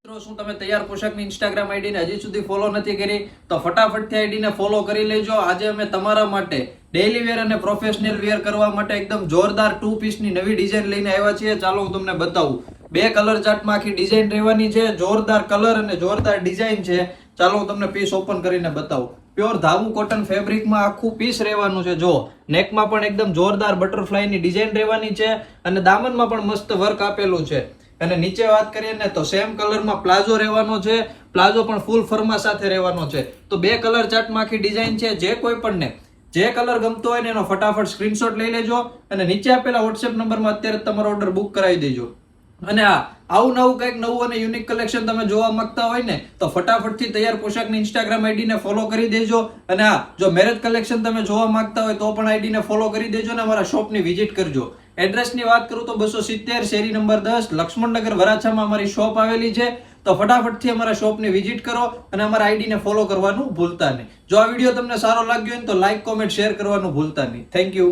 મિત્રો શું તમે તૈયાર પોશાકની ઇન્સ્ટાગ્રામ આઈડીને હજી સુધી ફોલો નથી કરી તો ફટાફટથી આઈડીને ફોલો કરી લેજો. આજે અમે તમારા માટે ડેઈલી વેર અને પ્રોફેશનલ વેર કરવા માટે એકદમ જોરદાર 2 પીસની નવી ડિઝાઇન લઈને આવ્યા છીએ. ચાલો હું તમને બતાવું. 2 કલર ચાર્ટમાં આખી ડિઝાઇન રહેવાની છે. જોરદાર કલર અને જોરદાર ડિઝાઇન છે. ચાલો હું તમને પીસ ઓપન કરીને બતાવું. પ્યોર ધાબુ કોટન ફેબ્રિકમાં આખું પીસ રહેવાનું છે. જો નેકમાં પણ એકદમ જોરદાર બટરફ્લાયની ડિઝાઇન રહેવાની છે અને દામનમાં પણ મસ્ત વર્ક આપેલું છે. અને નીચે વાત કરીએ ને તો સેમ કલરમાં પ્લાઝો રહેવાનો છે. પ્લાઝો પણ ફૂલ ફર્મા સાથે રહેવાનો છે. તો 2 કલર ચાર્ટમાં આખી ડિઝાઇન છે. જે કોઈ પણ ને જે કલર ગમતો હોય ને એનો ફટાફટ સ્ક્રીનશોટ લઈ લેજો અને નીચે આપેલા WhatsApp નંબરમાં અત્યારે તમારો ઓર્ડર બુક કરાવી દેજો. અને આવું નવું કંઈક નવું અને યુનિક કલેક્શન તમે જોવા માંગતા હોય ને તો ફટાફટથી તૈયાર પોશાકની ઇન્સ્ટાગ્રામ આઈડીને ફોલો કરી દેજો. અને જો મેરેજ કલેક્શન તમે જોવા માંગતા હોય તો પણ આઈડીને ફોલો કરી દેજો ને અમારા શોપની વિઝિટ કરજો. એડ્રેસની વાત કરું તો 270 શેરી નંબર 10 લક્ષ્મણનગર વરાછામાં અમારી શોપ આવેલી છે. તો ફટાફટથી અમારા શોપની વિઝિટ કરો અને અમારા આઈડીને ફોલો કરવાનું ભૂલતા નહીં. જો આ વિડીયો તમને સારો લાગ્યો હોય તો લાઈક, કોમેન્ટ, શેર કરવાનું ભૂલતા નહીં. Thank you.